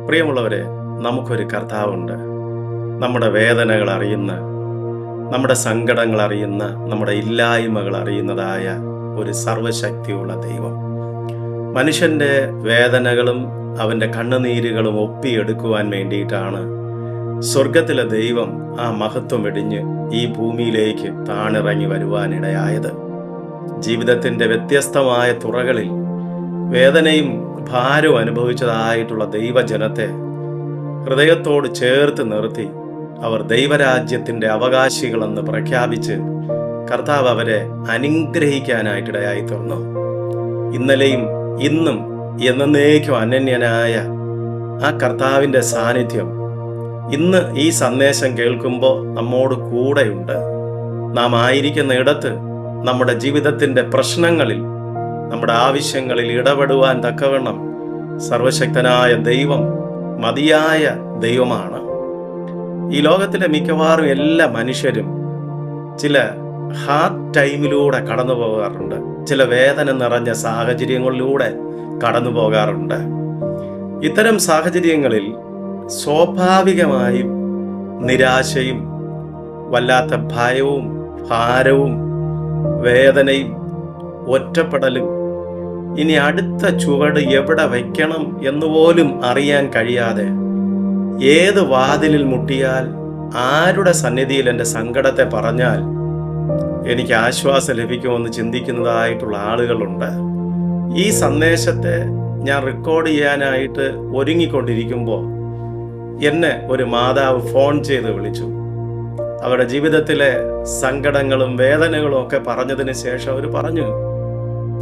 പ്രിയമുള്ളവരെ, നമുക്കൊരു കർത്താവുണ്ട്. നമ്മുടെ വേദനകൾ അറിയുന്ന, നമ്മുടെ സങ്കടങ്ങൾ അറിയുന്ന, നമ്മുടെ ഇല്ലായ്മകൾ അറിയുന്നതായ ഒരു സർവശക്തിയുള്ള ദൈവം. മനുഷ്യൻ്റെ വേദനകളും അവൻ്റെ കണ്ണുനീരുകളും ഒപ്പിയെടുക്കുവാൻ വേണ്ടിയിട്ടാണ് സ്വർഗത്തിലെ ദൈവം ആ മഹത്വം വെടിഞ്ഞ് ഈ ഭൂമിയിലേക്ക് താണിറങ്ങി വരുവാനിടയായത്. ജീവിതത്തിൻ്റെ വ്യത്യസ്തമായ തുറകളിൽ വേദനയും ഭാരവും അനുഭവിച്ചതായിട്ടുള്ള ദൈവജനത്തെ ഹൃദയത്തോട് ചേർത്ത് നിർത്തി അവർ ദൈവരാജ്യത്തിൻ്റെ അവകാശികളെന്ന് പ്രഖ്യാപിച്ച് കർത്താവ് അവരെ അനുഗ്രഹിക്കാനായിട്ടിടയായി തീർന്നു. ഇന്നലെയും ഇന്നും എന്നേക്കും അനന്യനായ ആ കർത്താവിൻ്റെ സാന്നിധ്യം ഇന്ന് ഈ സന്ദേശം കേൾക്കുമ്പോൾ നമ്മോട് കൂടെയുണ്ട്. നാം ആയിരിക്കുന്ന ഇടത്ത് നമ്മുടെ ജീവിതത്തിൻ്റെ പ്രശ്നങ്ങളിൽ, നമ്മുടെ ആവശ്യങ്ങളിൽ ഇടപെടുവാൻ തക്കവണ്ണം സർവശക്തനായ ദൈവം മതിയായ ദൈവമാണ്. ഈ ലോകത്തിലെ മിക്കവാറും എല്ലാ മനുഷ്യരും ചില ഹാർഡ് ടൈമിലൂടെ കടന്നു പോകാറുണ്ട്. ചില വേദന നിറഞ്ഞ സാഹചര്യങ്ങളിലൂടെ കടന്നു പോകാറുണ്ട്. ഇത്തരം സാഹചര്യങ്ങളിൽ സ്വാഭാവികമായും നിരാശയും വല്ലാത്ത ഭയവും ഭാരവും വേദനയും ഒറ്റപ്പെടലും, ഇനി അടുത്ത ചുവട് എവിടെ വയ്ക്കണം എന്നുപോലും അറിയാൻ കഴിയാതെ ഏത് വാതിലിൽ മുട്ടിയാൽ, ആരുടെ സന്നിധിയിൽ എൻ്റെ സങ്കടത്തെ പറഞ്ഞാൽ എനിക്ക് ആശ്വാസം ലഭിക്കുമെന്ന് ചിന്തിക്കുന്നതായിട്ടുള്ള ആളുകളുണ്ട്. ഈ സന്ദേശത്തെ ഞാൻ റെക്കോർഡ് ചെയ്യാനായിട്ട് ഒരുങ്ങിക്കൊണ്ടിരിക്കുമ്പോൾ എന്നെ ഒരു മാതാവ് ഫോൺ ചെയ്ത് വിളിച്ചു. അവരുടെ ജീവിതത്തിലെ സങ്കടങ്ങളും വേദനകളും ഒക്കെ പറഞ്ഞതിന് ശേഷം അവർ പറഞ്ഞു,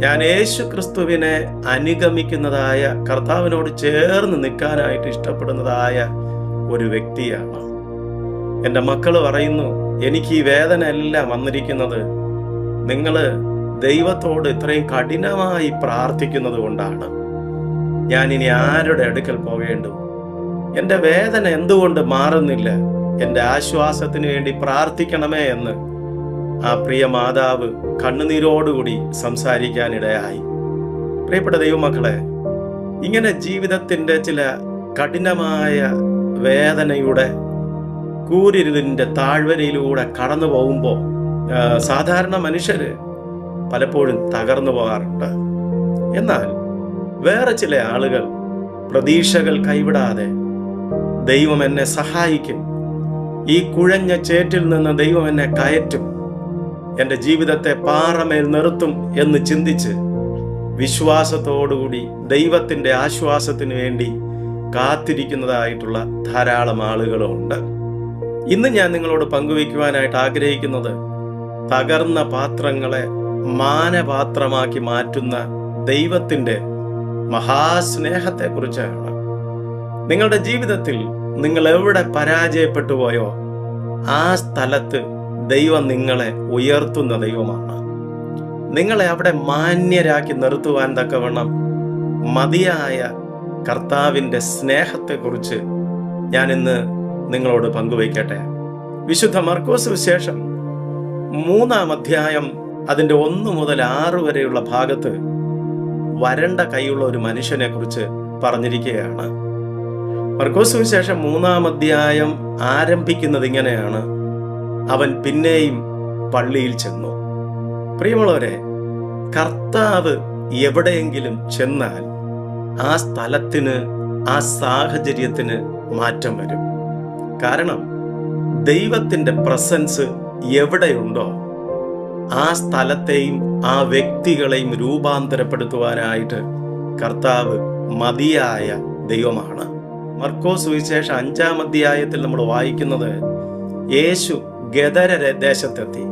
ഞാൻ യേശു ക്രിസ്തുവിനെ അനുഗമിക്കുന്നതായ, കർത്താവിനോട് ചേർന്ന് നിൽക്കാനായിട്ട് ഇഷ്ടപ്പെടുന്നതായ ഒരു വ്യക്തിയാണ്. എൻ്റെ മക്കൾ പറയുന്നു, എനിക്ക് ഈ വേദന എല്ലാം വന്നിരിക്കുന്നത് നിങ്ങൾ ദൈവത്തോട് ഇത്രയും കഠിനമായി പ്രാർത്ഥിക്കുന്നത് കൊണ്ടാണ്. ഞാൻ ഇനി ആരുടെ അടുക്കൽ പോകേണ്ടു? എൻ്റെ വേദന എന്തുകൊണ്ട് മാറുന്നില്ല? എൻ്റെ ആശ്വാസത്തിന് വേണ്ടി പ്രാർത്ഥിക്കണമേ എന്ന് ആ പ്രിയ മാതാവ് കണ്ണുനീരോടുകൂടി സംസാരിക്കാനിടയായി. പ്രിയപ്പെട്ട ദൈവമക്കളെ, ഇങ്ങനെ ജീവിതത്തിൻ്റെ ചില കഠിനമായ വേദനയുടെ കൂരിരുളിൻ്റെ താഴ്വരയിലൂടെ കടന്നു പോകുമ്പോൾ സാധാരണ മനുഷ്യര് പലപ്പോഴും തകർന്നു പോകാറുണ്ട്. എന്നാൽ വേറെ ചില ആളുകൾ പ്രതീക്ഷകൾ കൈവിടാതെ ദൈവം എന്നെ സഹായിക്കും, ഈ കുഴഞ്ഞ ചേറ്റിൽ നിന്ന് ദൈവം എന്നെ കയറ്റും, എൻ്റെ ജീവിതത്തെ പാറമേൽ നിർത്തും എന്ന് ചിന്തിച്ച് വിശ്വാസത്തോടുകൂടി ദൈവത്തിൻ്റെ ആശ്വാസത്തിന് വേണ്ടി കാത്തിരിക്കുന്നതായിട്ടുള്ള ധാരാളം ആളുകളുണ്ട്. ഇന്ന് ഞാൻ നിങ്ങളോട് പങ്കുവയ്ക്കുവാനായിട്ട് ആഗ്രഹിക്കുന്നത് തകർന്ന പാത്രങ്ങളെ മാനപാത്രമാക്കി മാറ്റുന്ന ദൈവത്തിൻ്റെ മഹാസ്നേഹത്തെക്കുറിച്ചാണ്. നിങ്ങളുടെ ജീവിതത്തിൽ നിങ്ങൾ എവിടെ പരാജയപ്പെട്ടു പോയോ ആ സ്ഥലത്ത് ദൈവം നിങ്ങളെ ഉയർത്തുന്ന ദൈവമാണ്. നിങ്ങളെ അവിടെ മാന്യരാക്കി നിർത്തുവാൻ തക്കവണ്ണം മതിയായ കർത്താവിൻ്റെ സ്നേഹത്തെക്കുറിച്ച് ഞാൻ ഇന്ന് നിങ്ങളോട് പങ്കുവയ്ക്കട്ടെ. വിശുദ്ധ മർക്കോസ് സുവിശേഷം 3-ാം അധ്യായം അതിൻ്റെ 1 മുതൽ 6 വരെയുള്ള ഭാഗത്ത് വരണ്ട കൈയുള്ള ഒരു മനുഷ്യനെ കുറിച്ച് പറഞ്ഞിരിക്കുകയാണ്. മർക്കോസ് സുവിശേഷം 3-ാം അധ്യായം ആരംഭിക്കുന്നത് ഇങ്ങനെയാണ്: അവൻ പിന്നെയും പള്ളിയിൽ ചെന്നു. പ്രിയമുള്ളവരെ, കർത്താവ് എവിടെയെങ്കിലും ചെന്നാൽ ആ സ്ഥലത്തിന്, ആ സാഹചര്യത്തിന് മാറ്റം വരും. കാരണം ദൈവത്തിൻ്റെ പ്രസൻസ് എവിടെയുണ്ടോ ആ സ്ഥലത്തെയും ആ വ്യക്തികളെയും രൂപാന്തരപ്പെടുത്തുവാനായിട്ട് കർത്താവ് മതിയായ ദൈവമാണ്. മർക്കോസ് സുവിശേഷം 5-ാം അധ്യായത്തിൽ നമ്മൾ വായിക്കുന്നത്, യേശു ഗദര ദേശത്തെത്തി.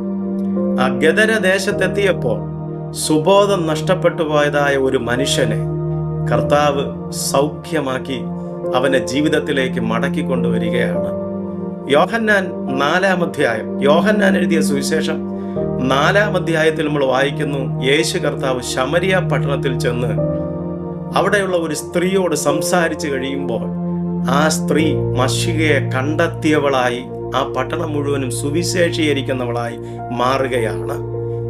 ആ ഗദര ദേശത്തെത്തിയപ്പോൾ സുബോധം നഷ്ടപ്പെട്ടു പോയതായ ഒരു മനുഷ്യനെ കർത്താവ് സൗഖ്യമാക്കി അവനെ ജീവിതത്തിലേക്ക് മടക്കിക്കൊണ്ടുവരികയാണ്. യോഹന്നാൻ 4-ാം അധ്യായം, യോഹന്നാൻ എഴുതിയ സുവിശേഷം 4-ാം അധ്യായത്തിൽ നമ്മൾ വായിക്കുന്നു, യേശു കർത്താവ് ശമരിയ പട്ടണത്തിൽ ചെന്ന് അവിടെയുള്ള ഒരു സ്ത്രീയോട് സംസാരിച്ചു കഴിയുമ്പോൾ ആ സ്ത്രീ മശികയെ കണ്ടെത്തിയവളായി ആ പട്ടണം മുഴുവനും സുവിശേഷീകരിക്കുന്നവളായി മാറുകയാണ്.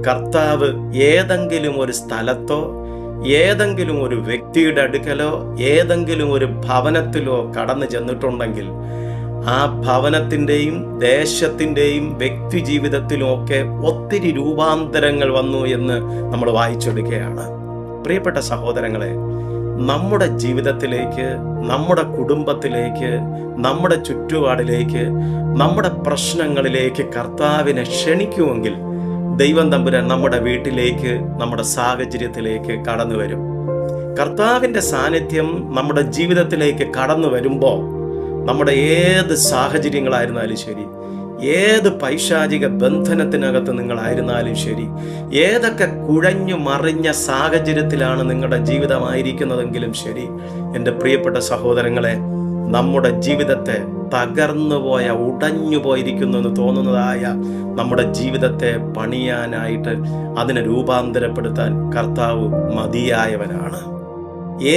കർത്താവ് ഏതെങ്കിലും ഒരു സ്ഥലത്തോ ഏതെങ്കിലും ഒരു വ്യക്തിയുടെ അടുക്കലോ ഏതെങ്കിലും ഒരു ഭവനത്തിലോ കടന്നു ചെന്നിട്ടുണ്ടെങ്കിൽ ആ ഭവനത്തിൻ്റെയും ദേശത്തിൻ്റെയും വ്യക്തി ജീവിതത്തിലും ഒക്കെ ഒത്തിരി രൂപാന്തരങ്ങൾ വന്നു എന്ന് നമ്മൾ വായിച്ചെടുക്കുകയാണ്. പ്രിയപ്പെട്ട സഹോദരങ്ങളെ, നമ്മുടെ ജീവിതത്തിലേക്ക്, നമ്മുടെ കുടുംബത്തിലേക്ക്, നമ്മുടെ ചുറ്റുപാടിലേക്ക്, നമ്മുടെ പ്രശ്നങ്ങളിലേക്ക് കർത്താവിനെ ക്ഷണിക്കുമെങ്കിൽ ദൈവം തമ്പുരാൻ നമ്മുടെ വീട്ടിലേക്ക്, നമ്മുടെ സാഹചര്യത്തിലേക്ക് കടന്നു വരും. കർത്താവിൻ്റെ സാന്നിധ്യം നമ്മുടെ ജീവിതത്തിലേക്ക് കടന്നു വരുമ്പോൾ നമ്മുടെ ഏത് സാഹചര്യങ്ങളായിരുന്നാലും ശരി, ഏത് പൈശാചിക ബന്ധനത്തിനകത്ത് നിങ്ങളായിരുന്നാലും ശരി, ഏതൊക്കെ കുഴഞ്ഞു മറിഞ്ഞ സാഹചര്യത്തിലാണ് നിങ്ങളുടെ ജീവിതമായിരിക്കുന്നതെങ്കിലും ശരി, എൻ്റെ പ്രിയപ്പെട്ട സഹോദരങ്ങളെ, നമ്മുടെ ജീവിതത്തെ തകർന്നുപോയ, ഉടഞ്ഞുപോയിരിക്കുന്നു എന്ന് തോന്നുന്നതായ നമ്മുടെ ജീവിതത്തെ പണിയാനായിട്ട്, അതിനെ രൂപാന്തരപ്പെടുത്താൻ കർത്താവ് മതിയായവനാണ്.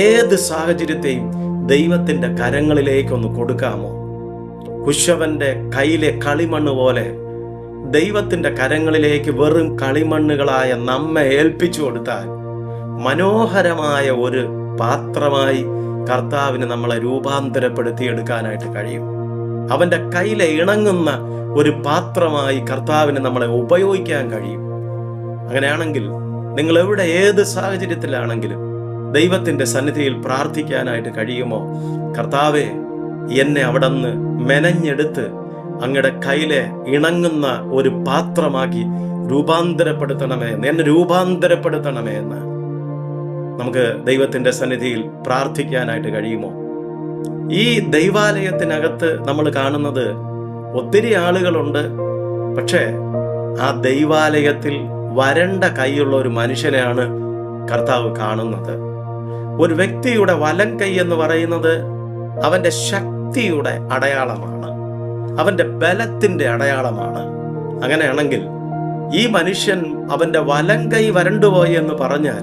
ഏത് സാഹചര്യത്തെയും ദൈവത്തിൻ്റെ കരങ്ങളിലേക്കൊന്ന് കൊടുക്കാമോ? കുശവന്റെ കയ്യിലെ കളിമണ്ണ് പോലെ ദൈവത്തിൻ്റെ കരങ്ങളിലേക്ക് വെറും കളിമണ്ണുകളായ നമ്മെ ഏൽപ്പിച്ചു കൊടുത്താൽ മനോഹരമായ ഒരു പാത്രമായി കർത്താവിന് നമ്മളെ രൂപാന്തരപ്പെടുത്തിയെടുക്കാനായിട്ട് കഴിയും. അവൻ്റെ കയ്യിലെ ഇണങ്ങുന്ന ഒരു പാത്രമായി കർത്താവിന് നമ്മളെ ഉപയോഗിക്കാൻ കഴിയും. അങ്ങനെയാണെങ്കിൽ നിങ്ങൾ എവിടെ, ഏത് സാഹചര്യത്തിലാണെങ്കിലും ദൈവത്തിൻ്റെ സന്നിധിയിൽ പ്രാർത്ഥിക്കാനായിട്ട് കഴിയുമോ? കർത്താവേ, എന്നെ അവിടെ നിന്ന് മെനഞ്ഞെടുത്ത് അങ്ങയുടെ കയ്യിലെ ഇണങ്ങുന്ന ഒരു പാത്രമാക്കി രൂപാന്തരപ്പെടുത്തണമേ, എന്നെ രൂപാന്തരപ്പെടുത്തണമേ എന്ന് നമുക്ക് ദൈവത്തിൻ്റെ സന്നിധിയിൽ പ്രാർത്ഥിക്കാനായിട്ട് കഴിയുമോ? ഈ ദൈവാലയത്തിനകത്ത് നമ്മൾ കാണുന്നത് ഒത്തിരി ആളുകളുണ്ട്. പക്ഷേ ആ ദൈവാലയത്തിൽ വരണ്ട കൈയുള്ള ഒരു മനുഷ്യനെയാണ് കർത്താവ് കാണുന്നത്. ഒരു വ്യക്തിയുടെ വലം കൈ എന്ന് പറയുന്നത് അവൻ്റെ ശക്തിയുടെ അടയാളമാണ്, അവൻ്റെ ബലത്തിൻ്റെ അടയാളമാണ്. അങ്ങനെയാണെങ്കിൽ ഈ മനുഷ്യൻ അവൻ്റെ വലം കൈ വരണ്ടുപോയി എന്ന് പറഞ്ഞാൽ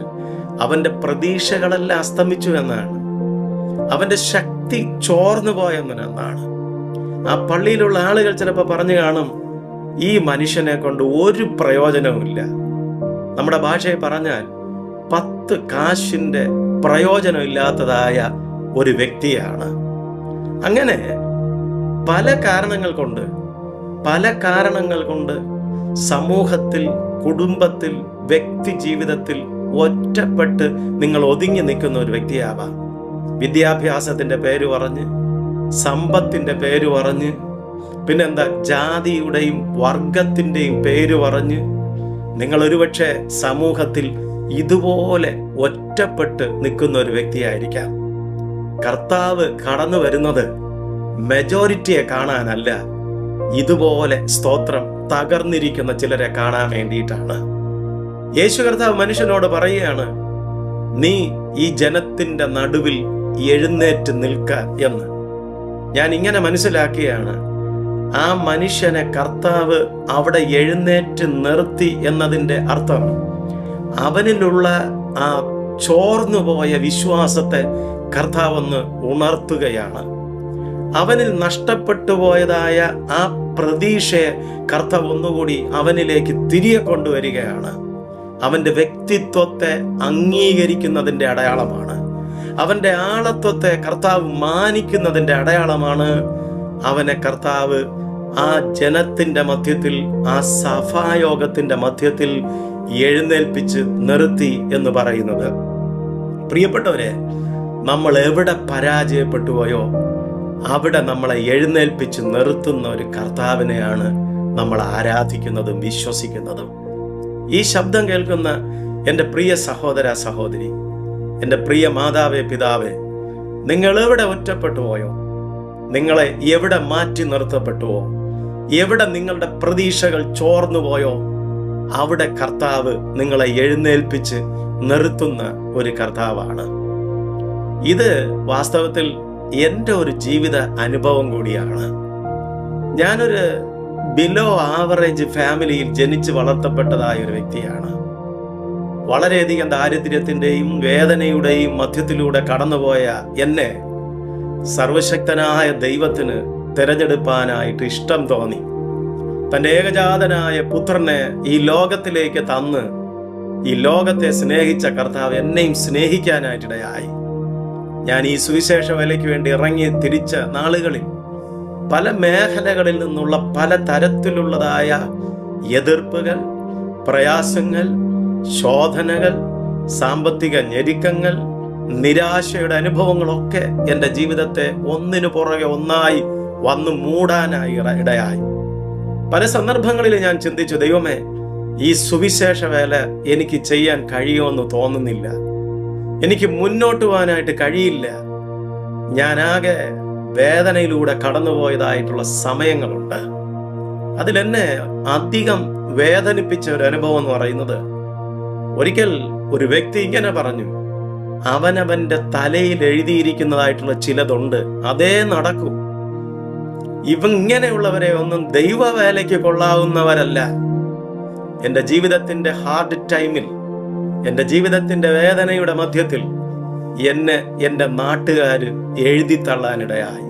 അവൻ്റെ പ്രതീക്ഷകളെല്ലാം അസ്തമിച്ചു എന്നാണ്, അവൻ്റെ ശക്തി ചോർന്നു പോയെന്നാണ്. ആ പള്ളിയിലുള്ള ആളുകൾ ചിലപ്പോൾ പറഞ്ഞു കാണും, ഈ മനുഷ്യനെ കൊണ്ട് ഒരു പ്രയോജനവുമില്ല. നമ്മുടെ ഭാഷയിൽ പറഞ്ഞാൽ 10 കാശിൻ്റെ പ്രയോജനമില്ലാത്തതായ ഒരു വ്യക്തിയാണ്. അങ്ങനെ പല കാരണങ്ങൾ കൊണ്ട് സമൂഹത്തിൽ, കുടുംബത്തിൽ, വ്യക്തി ജീവിതത്തിൽ ഒറ്റപ്പെട്ട് നിങ്ങൾ ഒതുങ്ങി നിൽക്കുന്ന ഒരു വ്യക്തിയാവാം. വിദ്യാഭ്യാസത്തിൻ്റെ പേര് പറഞ്ഞ്, സമ്പത്തിൻ്റെ പേര് പറഞ്ഞ്, പിന്നെന്താ ജാതിയുടെയും വർഗത്തിൻ്റെയും പേര് പറഞ്ഞ് നിങ്ങൾ ഒരുപക്ഷെ സമൂഹത്തിൽ ഇതുപോലെ ഒറ്റപ്പെട്ട് നിൽക്കുന്ന ഒരു വ്യക്തിയായിരിക്കാം. കർത്താവ് കടന്നു വരുന്നത് മെജോറിറ്റിയെ കാണാനല്ല, ഇതുപോലെ സ്തോത്രം തകർന്നിരിക്കുന്ന ചിലരെ കാണാൻ വേണ്ടിയിട്ടാണ്. യേശു കർത്താവ് മനുഷ്യനോട് പറയുകയാണ്, നീ ഈ ജനത്തിന്റെ നടുവിൽ എഴുന്നേറ്റ് നിൽക്ക എന്ന്. ഞാൻ ഇങ്ങനെ മനസ്സിലാക്കിയാണ്, ആ മനുഷ്യനെ കർത്താവ് അവിടെ എഴുന്നേറ്റ് നിർത്തി എന്നതിൻ്റെ അർത്ഥം അവനിലുള്ള ആ ചോർന്നുപോയ വിശ്വാസത്തെ കർത്താവ് ഒന്ന് ഉണർത്തുകയാണ്. അവനിൽ നഷ്ടപ്പെട്ടു പോയതായ ആ പ്രതീക്ഷയെ കർത്താവ് ഒന്നുകൂടി അവനിലേക്ക് തിരികെ കൊണ്ടുവരികയാണ്. അവൻ്റെ വ്യക്തിത്വത്തെ അംഗീകരിക്കുന്നതിൻ്റെ അടയാളമാണ്, അവൻ്റെ ആളത്വത്തെ കർത്താവ് മാനിക്കുന്നതിൻ്റെ അടയാളമാണ്. അവനെ കർത്താവ് ആ ജനത്തിൻ്റെ മധ്യത്തിൽ, ആ സഭായോഗത്തിൻ്റെ മധ്യത്തിൽ എഴുന്നേൽപ്പിച്ച് നിർത്തി എന്ന് പറയുന്നത്. പ്രിയപ്പെട്ടവരെ, നമ്മൾ എവിടെ പരാജയപ്പെട്ടു പോയോ അവിടെ നമ്മളെ എഴുന്നേൽപ്പിച്ച് നിർത്തുന്ന ഒരു കർത്താവിനെയാണ് നമ്മൾ ആരാധിക്കുന്നതും വിശ്വസിക്കുന്നതും. ഈ ശബ്ദം കേൾക്കുന്ന എൻ്റെ പ്രിയ സഹോദര സഹോദരി, എൻ്റെ പ്രിയ മാതാവേ പിതാവേ, നിങ്ങൾ എവിടെ ഒറ്റപ്പെട്ടു പോയോ, നിങ്ങളെ എവിടെ മാറ്റി നിർത്തപ്പെട്ടുവോ, എവിടെ നിങ്ങളുടെ പ്രതീക്ഷകൾ ചോർന്നു പോയോ, അവിടെ കർത്താവ് നിങ്ങളെ എഴുന്നേൽപ്പിച്ച് നിർത്തുന്ന ഒരു കർത്താവാണ്. ഇത് വാസ്തവത്തിൽ എൻ്റെ ഒരു ജീവിത അനുഭവം കൂടിയാണ്. ഞാനൊരു ബിലോ ആവറേജ് ഫാമിലിയിൽ ജനിച്ച് വളർത്തപ്പെട്ടതായ ഒരു വ്യക്തിയാണ്. വളരെയധികം ദാരിദ്ര്യത്തിൻ്റെയും വേദനയുടെയും മധ്യത്തിലൂടെ കടന്നുപോയ എന്നെ സർവശക്തനായ ദൈവത്തിന് തിരഞ്ഞെടുപ്പാനായിട്ട് ഇഷ്ടം തോന്നി. തൻ്റെ ഏകജാതനായ പുത്രനെ ഈ ലോകത്തിലേക്ക് തന്ന് ഈ ലോകത്തെ സ്നേഹിച്ച കർത്താവ് എന്നെയും സ്നേഹിക്കാനായിട്ടിടയായി. ഞാൻ ഈ സുവിശേഷ വേലയ്ക്ക് വേണ്ടി ഇറങ്ങി തിരിച്ച നാളുകളിൽ പല മേഖലകളിൽ നിന്നുള്ള പല തരത്തിലുള്ളതായ എതിർപ്പുകൾ, പ്രയാസങ്ങൾ, ശോധനകൾ, സാമ്പത്തിക ഞെരുക്കങ്ങൾ, നിരാശയുടെ അനുഭവങ്ങളൊക്കെ എൻ്റെ ജീവിതത്തെ ഒന്നിനു പുറകെ ഒന്നായി വന്നു മൂടാനായി ഇടയായി. പല സന്ദർഭങ്ങളിൽ ഞാൻ ചിന്തിച്ചു, ദൈവമേ, ഈ സുവിശേഷ വേല എനിക്ക് ചെയ്യാൻ കഴിയുമെന്ന് തോന്നുന്നില്ല, എനിക്ക് മുന്നോട്ട് പോകാനായിട്ട് കഴിയില്ല. ഞാനാകെ വേദനയിലൂടെ കടന്നുപോയതായിട്ടുള്ള സമയങ്ങളുണ്ട്. അതിലെന്നെ അധികം വേദനിപ്പിച്ച ഒരു അനുഭവം എന്ന് പറയുന്നത്, ഒരിക്കൽ ഒരു വ്യക്തി ഇങ്ങനെ പറഞ്ഞു, അവനവന്റെ തലയിൽ എഴുതിയിരിക്കുന്നതായിട്ടുള്ള ചിലതുണ്ട്, അതേ നടക്കൂ. ഇങ്ങനെയുള്ളവരെ ഒന്നും ദൈവവേലയ്ക്ക് കൊള്ളാവുന്നവരല്ല. എൻ്റെ ജീവിതത്തിന്റെ ഹാർഡ് ടൈമിൽ, എൻ്റെ ജീവിതത്തിന്റെ വേദനയുടെ മധ്യത്തിൽ എന്നെ എൻ്റെ നാട്ടുകാർ എഴുതി തള്ളാനിടയായി.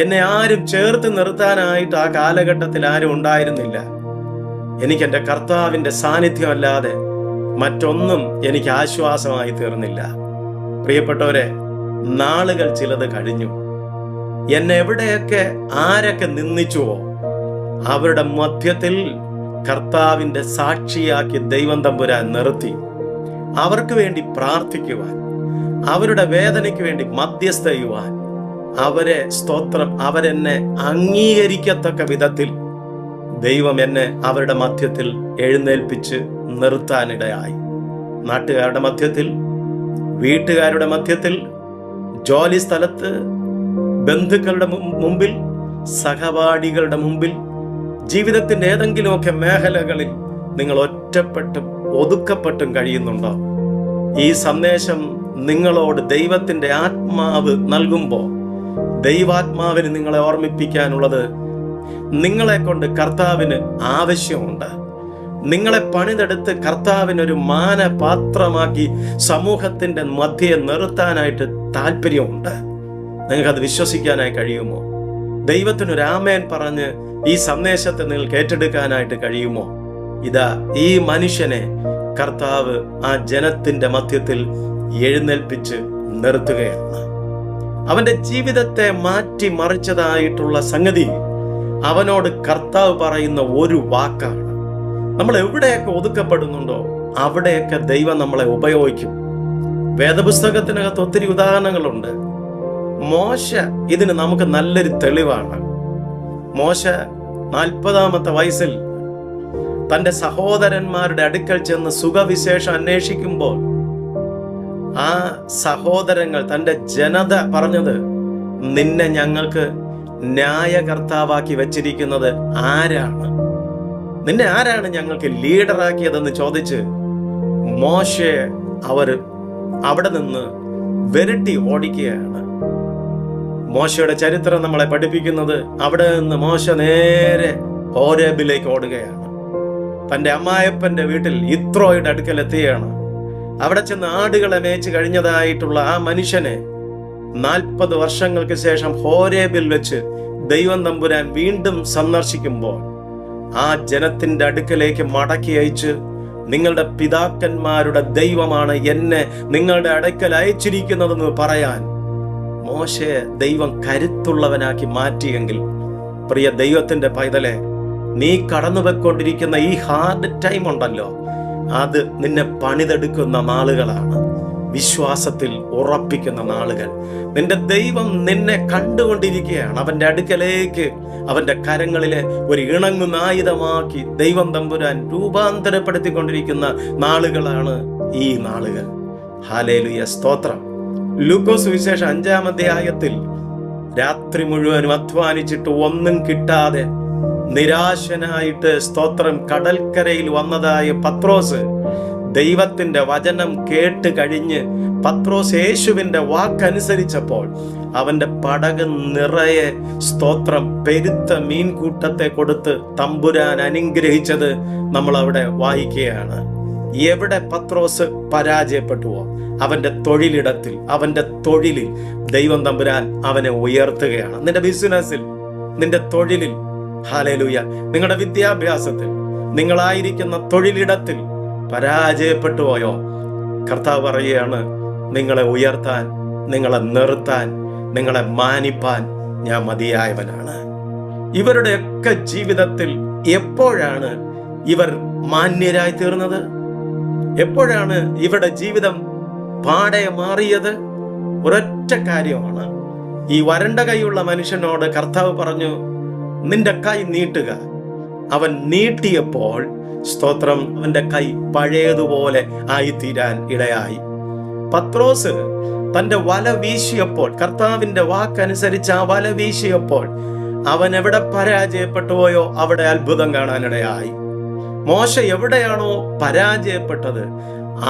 എന്നെ ആരും ചേർത്ത് നിർത്താനായിട്ട് ആ കാലഘട്ടത്തിൽ ആരും ഉണ്ടായിരുന്നില്ല. എനിക്ക് എൻ്റെ കർത്താവിൻ്റെ സാന്നിധ്യമല്ലാതെ മറ്റൊന്നും എനിക്ക് ആശ്വാസമായി തീർന്നില്ല. പ്രിയപ്പെട്ടവരെ, നാളുകൾ ചിലത് കഴിഞ്ഞു. എന്നെ എവിടെയൊക്കെ ആരൊക്കെ നിന്ദിച്ചുവോ അവരുടെ മധ്യത്തിൽ കർത്താവിൻ്റെ സാക്ഷിയാക്കി ദൈവം തമ്പുരാൻ നിർത്തി. അവർക്ക് വേണ്ടി പ്രാർത്ഥിക്കുവാൻ, അവരുടെ വേദനയ്ക്ക് വേണ്ടി മധ്യസ്ഥ ചെയ്യുവാൻ, അവരെന്നെ അംഗീകരിക്കത്തക്ക വിധത്തിൽ ദൈവം എന്നെ അവരുടെ മധ്യത്തിൽ എഴുന്നേൽപ്പിച്ച് നിർത്താനിടയായി. നാട്ടുകാരുടെ മധ്യത്തിൽ, വീട്ടുകാരുടെ മധ്യത്തിൽ, ജോലി സ്ഥലത്ത്, ബന്ധുക്കളുടെ മുമ്പിൽ, സഹപാഠികളുടെ മുമ്പിൽ, ജീവിതത്തിന്റെ ഏതെങ്കിലുമൊക്കെ മേഖലകളിൽ നിങ്ങൾ ഒറ്റപ്പെട്ടും ഒതുക്കപ്പെട്ടും കഴിയുന്നുണ്ടോ? ഈ സന്ദേശം നിങ്ങളോട് ദൈവത്തിന്റെ ആത്മാവ് നൽകുമ്പോൾ ദൈവാത്മാവിന് നിങ്ങളെ ഓർമ്മിപ്പിക്കാനുള്ളത്, നിങ്ങളെ കൊണ്ട് കർത്താവിന് ആവശ്യമുണ്ട്. നിങ്ങളെ പണിതെടുത്ത് കർത്താവിനൊരു മാനപാത്രമാക്കി സമൂഹത്തിന്റെ മധ്യയെ നിർത്താനായിട്ട് താല്പര്യമുണ്ട്. നിങ്ങൾക്കത് വിശ്വസിക്കാനായി കഴിയുമോ? ദൈവത്തിനൊരു ആമേൻ പറഞ്ഞ് ഈ സന്ദേശത്തെ നിങ്ങൾക്ക് ഏറ്റെടുക്കാനായിട്ട് കഴിയുമോ? ഇതാ, ഈ മനുഷ്യനെ കർത്താവ് ആ ജനത്തിന്റെ മധ്യത്തിൽ എഴുന്നേൽപ്പിച്ച് നിർത്തുകയാണ്. അവന്റെ ജീവിതത്തെ മാറ്റി മറിച്ചതായിട്ടുള്ള സംഗതി അവനോട് കർത്താവ് പറയുന്ന ഒരു വാക്കാണ്. നമ്മൾ എവിടെയൊക്കെ ഒതുക്കപ്പെടുന്നുണ്ടോ അവിടെയൊക്കെ ദൈവം നമ്മളെ ഉപയോഗിക്കും. വേദപുസ്തകത്തിനകത്ത് ഒത്തിരി ഉദാഹരണങ്ങളുണ്ട്. മോശ ഇതിന് നമുക്ക് നല്ലൊരു തെളിവാണ്. മോശ 40-ാമത്തെ വയസ്സിൽ തന്റെ സഹോദരന്മാരുടെ അടുക്കൽ ചെന്ന് സുഖവിശേഷം അന്വേഷിക്കുമ്പോൾ ആ സഹോദരങ്ങൾ, തന്റെ ജനത പറഞ്ഞത്, നിന്നെ ഞങ്ങൾക്ക് ന്യായകർത്താവാക്കി വെച്ചിരിക്കുന്നത് ആരാണ്? നിന്നെ ആരാണ് ഞങ്ങൾക്ക് ലീഡറാക്കിയതെന്ന് ചോദിച്ച് മോശയെ അവർ അവിടെ നിന്ന് വിരട്ടി ഓടിക്കുകയാണ്. മോശയുടെ ചരിത്രം നമ്മളെ പഠിപ്പിക്കുന്നത്, അവിടെ നിന്ന് മോശ നേരെ ഹോരേബിലേക്ക് ഓടുകയാണ്. തന്റെ അമ്മായപ്പന്റെ വീട്ടിൽ യിത്രോയുടെ അടുക്കൽ എത്തുകയാണ്. അവിടെ ചെന്ന് ആടുകളെ മേച്ച് കഴിഞ്ഞതായിട്ടുള്ള ആ മനുഷ്യനെ 40 വർഷങ്ങൾക്ക് ശേഷം ഹോരേബിൽ വെച്ച് ദൈവം തമ്പുരാൻ വീണ്ടും സന്ദർശിക്കുമ്പോൾ ആ ജനത്തിന്റെ അടുക്കലേക്ക് മടക്കി അയച്ച്, നിങ്ങളുടെ പിതാക്കന്മാരുടെ ദൈവമാണ് എന്നെ നിങ്ങളുടെ അടുക്കൽ അയച്ചിരിക്കുന്നതെന്ന് പറയാൻ മോശയെ ദൈവം കരുത്തുള്ളവനാക്കി മാറ്റിയെങ്കിൽ, പ്രിയ ദൈവത്തിന്റെ പൈതലെ, നീ കടന്നുപോയിക്കൊണ്ടിരിക്കുന്ന ഈ ഹാർഡ് ടൈം ഉണ്ടല്ലോ, അത് നിന്നെ പണിതെടുക്കുന്ന നാളുകളാണ്, വിശ്വാസത്തിൽ ഉറപ്പിക്കുന്ന നാളുകൾ. നിന്റെ ദൈവം നിന്നെ കണ്ടുകൊണ്ടിരിക്കുകയാണ്. അവന്റെ അടുക്കലേക്ക്, അവന്റെ കരങ്ങളിലെ ഒരു ഇണങ്ങുന്ന ആയുധമാക്കി ദൈവം തമ്പുരാൻ രൂപാന്തരപ്പെടുത്തിക്കൊണ്ടിരിക്കുന്ന നാളുകളാണ് ഈ നാളുകൾ. ഹല്ലേലൂയ, സ്തോത്രം. ലൂക്കോസ് സുവിശേഷം 5-ാം അധ്യായത്തിൽ രാത്രി മുഴുവനും അധ്വാനിച്ചിട്ട് ഒന്നും കിട്ടാതെ നിരാശനായിട്ട്, സ്തോത്രം, കടൽക്കരയിൽ വന്നതായ പത്രോസ് ദൈവത്തിന്റെ വചനം കേട്ട് കഴിഞ്ഞ് പത്രോസ് യേശുവിന്റെ വാക്കനുസരിച്ചപ്പോൾ അവന്റെ പടക് നിറയെ, സ്തോത്രം, പെരുത്ത മീൻകൂട്ടത്തെ കൊടുത്ത് തമ്പുരാൻ അനുഗ്രഹിച്ചത് നമ്മൾ അവിടെ വായിക്കുകയാണ്. എവിടെ പത്രോസ് പരാജയപ്പെട്ടുവോ അവന്റെ തൊഴിലിടത്തിൽ, അവന്റെ തൊഴിലിൽ ദൈവം തമ്പുരാൻ അവനെ ഉയർത്തുകയാണ്. നിന്റെ ബിസിനസ്സിൽ, നിന്റെ തൊഴിലിൽ, ഹല്ലേലൂയ, നിങ്ങളുടെ വിദ്യാഭ്യാസത്തിൽ, നിങ്ങളായിരിക്കുന്ന തൊഴിലിടത്തിൽ പരാജയപ്പെട്ടു പോയോ? കർത്താവ് പറയുകയാണ്, നിങ്ങളെ ഉയർത്താൻ, നിങ്ങളെ നിർത്താൻ, നിങ്ങളെ മാനിപ്പാൻ ഞാൻ മതിയായവനാണ്. ഇവരുടെയൊക്കെ ജീവിതത്തിൽ എപ്പോഴാണ് ഇവർ മാന്യരായി തീർന്നത്? എപ്പോഴാണ് ഇവരുടെ ജീവിതം പാടെ മാറിയത്? ഒരൊറ്റ കാര്യമാണ്. ഈ വരണ്ട കൈയുള്ള മനുഷ്യനോട് കർത്താവ് പറഞ്ഞു, നിന്റെ കൈ നീട്ടുക. അവൻ നീട്ടിയപ്പോൾ സ്തോത്രം, അവന്റെ കൈ പഴയതുപോലെ ആയിത്തീരാൻ ഇടയായി. പത്രോസ് തന്റെ വല വീശിയപ്പോൾ, കർത്താവിന്റെ വാക്കനുസരിച്ച് ആ വല വീശിയപ്പോൾ അവൻ എവിടെ പരാജയപ്പെട്ടു പോയോ അവിടെ അത്ഭുതം കാണാനിടയായി. മോശ എവിടെയാണോ പരാജയപ്പെട്ടത്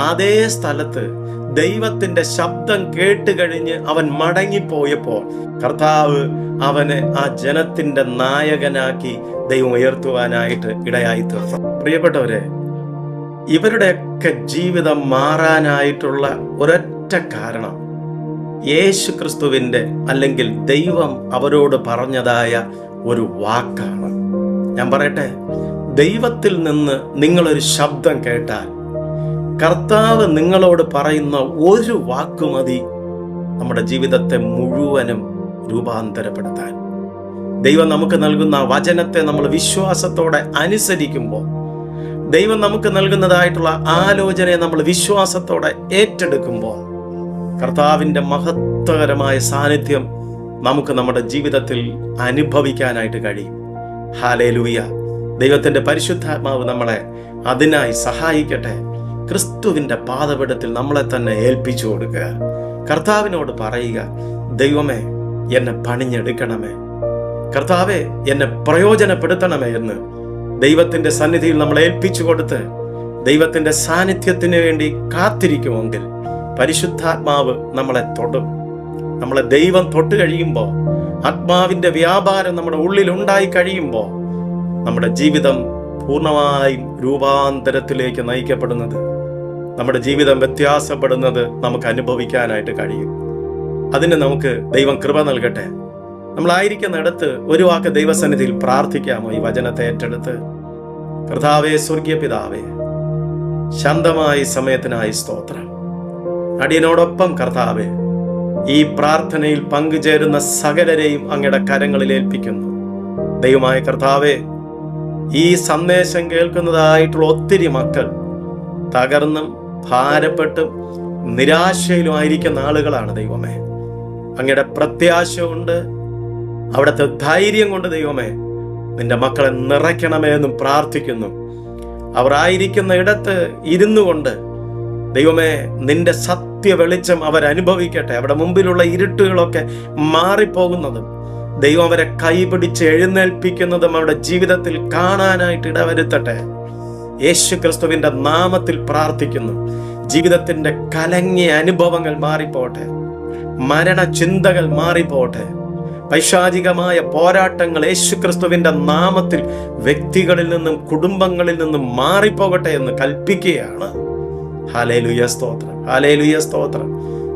അതേ സ്ഥലത്ത് ദൈവത്തിന്റെ ശബ്ദം കേട്ട് കഴിഞ്ഞ് അവൻ മടങ്ങിപ്പോയപ്പോൾ കർത്താവ് അവനെ ആ ജനത്തിന്റെ നായകനാക്കി ദൈവം ഉയർത്തുവാനായിട്ട് ഇടയായി തീർന്നു. പ്രിയപ്പെട്ടവരെ, ഇവരുടെയൊക്കെ ജീവിതം മാറാനായിട്ടുള്ള ഒരൊറ്റ കാരണം യേശു ക്രിസ്തുവിന്റെ അല്ലെങ്കിൽ ദൈവം അവരോട് പറഞ്ഞതായ ഒരു വാക്കാണ്. ഞാൻ പറയട്ടെ, ദൈവത്തിൽ നിന്ന് നിങ്ങളൊരു ശബ്ദം കേട്ടാൽ കർത്താവ് നിങ്ങളോട് പറയുന്ന ഒരു വാക്ക് മതി നമ്മുടെ ജീവിതത്തെ മുഴുവനും രൂപാന്തരപ്പെടുത്താൻ. ദൈവം നമുക്ക് നൽകുന്ന വചനത്തെ നമ്മൾ വിശ്വാസത്തോടെ അനുസരിക്കുമ്പോൾ, ദൈവം നമുക്ക് നൽകുന്നതായിട്ടുള്ള ആലോചനയെ നമ്മൾ വിശ്വാസത്തോടെ ഏറ്റെടുക്കുമ്പോൾ കർത്താവിന്റെ മഹത്വകരമായ സാന്നിധ്യം നമുക്ക് നമ്മുടെ ജീവിതത്തിൽ അനുഭവിക്കാനായിട്ട് കഴിയും. ഹല്ലേലൂയ. ദൈവത്തിന്റെ പരിശുദ്ധാത്മാവ് നമ്മളെ അതിനായി സഹായിക്കട്ടെ. ക്രിസ്തുവിന്റെ പാദപീഠത്തിൽ നമ്മളെ തന്നെ ഏൽപ്പിച്ചു കൊടുക്കുക. കർത്താവിനോട് പറയുക, ദൈവമേ എന്നെ പണിഞ്ഞെടുക്കണമേ, കർത്താവെ എന്നെ പ്രയോജനപ്പെടുത്തണമേ എന്ന് ദൈവത്തിന്റെ സന്നിധിയിൽ നമ്മൾ ഏൽപ്പിച്ചു കൊടുത്ത് ദൈവത്തിന്റെ സാന്നിധ്യത്തിന് വേണ്ടി കാത്തിരിക്കുമെങ്കിൽ പരിശുദ്ധാത്മാവ് നമ്മളെ തൊടും. നമ്മളെ ദൈവം തൊട്ട് കഴിയുമ്പോൾ, ആത്മാവിന്റെ വ്യാപാരം നമ്മുടെ ഉള്ളിൽ ഉണ്ടായി കഴിയുമ്പോൾ നമ്മുടെ ജീവിതം പൂർണ്ണമായും രൂപാന്തരത്തിലേക്ക് നയിക്കപ്പെടുന്നത്, നമ്മുടെ ജീവിതം വ്യത്യാസപ്പെടുന്നത് നമുക്ക് അനുഭവിക്കാനായിട്ട് കഴിയും. അതിന് നമുക്ക് ദൈവം കൃപ നൽകട്ടെ. നമ്മളായിരിക്കുന്നിടത്ത് ഒരു വാക്ക് ദൈവസന്നിധിയിൽ പ്രാർത്ഥിക്കാമോ? ഈ വചനത്തെ ഏറ്റെടുത്ത്, കർത്താവേ, സ്വർഗീയ പിതാവേ, ശാന്തമായ സമയത്തിനായി സ്തോത്രം. അടിയനോടൊപ്പം കർത്താവേ, ഈ പ്രാർത്ഥനയിൽ പങ്കുചേരുന്ന സകലരെയും അങ്ങയുടെ കരങ്ങളിൽ ഏൽപ്പിക്കുന്നു. ദൈവമായ കർത്താവേ, ഈ സന്ദേശം കേൾക്കുന്നതായിട്ടുള്ള ഒത്തിരി മക്കൾ തകർന്നും ഭാരപ്പെട്ടും നിരാശയിലും ആയിരിക്കുന്ന ആളുകളാണ്. ദൈവമേ, അങ്ങയുടെ പ്രത്യാശ കൊണ്ട്, അവിടുത്തെ ധൈര്യം കൊണ്ട് ദൈവമേ നിന്റെ മക്കളെ നിറയ്ക്കണമേ എന്നും പ്രാർത്ഥിക്കുന്നു. അവർ ആയിരിക്കുന്ന ഇടത്ത് ഇരുന്നു കൊണ്ട് ദൈവമേ നിന്റെ സത്യ വെളിച്ചം അവരനുഭവിക്കട്ടെ. അവിടെ മുമ്പിലുള്ള ഇരുട്ടുകളൊക്കെ മാറിപ്പോകുന്നതും ദൈവം അവരെ കൈപിടിച്ച് എഴുന്നേൽപ്പിക്കുന്നതും അവരുടെ ജീവിതത്തിൽ കാണാനായിട്ട് ഇടവരുത്തട്ടെ. യേശു ക്രിസ്തുവിന്റെ നാമത്തിൽ പ്രാർത്ഥിക്കുന്നു. ജീവിതത്തിന്റെ കലങ്ങിയ അനുഭവങ്ങൾ മാറിപ്പോട്ടെ, മരണചിന്തകൾ മാറിപ്പോട്ടെ, പൈശാചികമായ പോരാട്ടങ്ങൾ യേശു ക്രിസ്തുവിന്റെ നാമത്തിൽ വ്യക്തികളിൽ നിന്നും കുടുംബങ്ങളിൽ നിന്നും മാറിപ്പോകട്ടെ എന്ന് കൽപ്പിക്കുകയാണ്. ഹല്ലേലൂയ, സ്തോത്രം, ഹല്ലേലൂയ, സ്തോത്രം.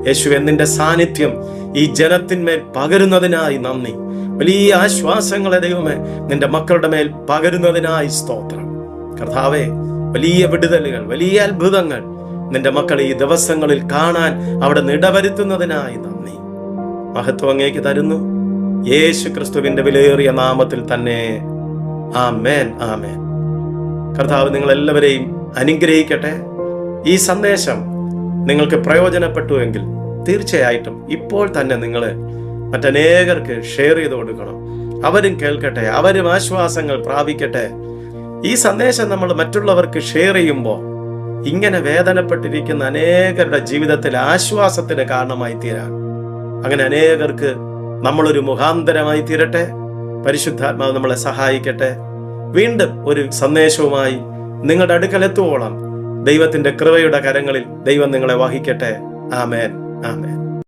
യേശുവേ, നിന്റെ സാന്നിധ്യം ഈ ജനത്തിന്മേൽ പകരുന്നതിനായി നന്ദി. വലിയ ആശ്വാസങ്ങളെ ദൈവമേ നിന്റെ മക്കളുടെ മേൽ പകരുന്നതിനായി സ്തോത്രം. കർത്താവേ, വലിയ വിടുതലുകൾ, വലിയ അത്ഭുതങ്ങൾ നിന്റെ മക്കൾ ഈ ദിവസങ്ങളിൽ കാണാൻ അവിടെ ഇടവരുത്തുന്നതിനായി നന്ദി. മഹത്വം അങ്ങേക്ക് തരുന്നു, യേശു ക്രിസ്തുവിന്റെ വിലയേറിയ നാമത്തിൽ തന്നെ. ആമേൻ, ആമേൻ. കർത്താവ് നിങ്ങളെല്ലാവരെയും അനുഗ്രഹിക്കട്ടെ. ഈ സന്ദേശം നിങ്ങൾക്ക് പ്രയോജനപ്പെട്ടുവെങ്കിൽ തീർച്ചയായിട്ടും ഇപ്പോൾ തന്നെ നിങ്ങൾ മറ്റനേകർക്ക് ഷെയർ ചെയ്ത് കൊടുക്കണം. അവരും കേൾക്കട്ടെ, അവരും ആശ്വാസങ്ങൾ പ്രാപിക്കട്ടെ. ഈ സന്ദേശം നമ്മൾ മറ്റുള്ളവർക്ക് ഷെയർ ചെയ്യുമ്പോൾ ഇങ്ങനെ വേദനപ്പെട്ടിരിക്കുന്ന അനേകരുടെ ജീവിതത്തിൽ ആശ്വാസത്തിന് കാരണമായി തീരാൻ, അങ്ങനെ അനേകർക്ക് നമ്മളൊരു മുഖാന്തരമായി തീരട്ടെ. പരിശുദ്ധാത്മാവ് നമ്മളെ സഹായിക്കട്ടെ. വീണ്ടും ഒരു സന്ദേശവുമായി നിങ്ങളുടെ അടുക്കലെത്തുവോളം ദൈവത്തിന്റെ കൃപയുടെ കരങ്ങളിൽ ദൈവം നിങ്ങളെ വഹിക്കട്ടെ. ആമേൻ, ആമേൻ.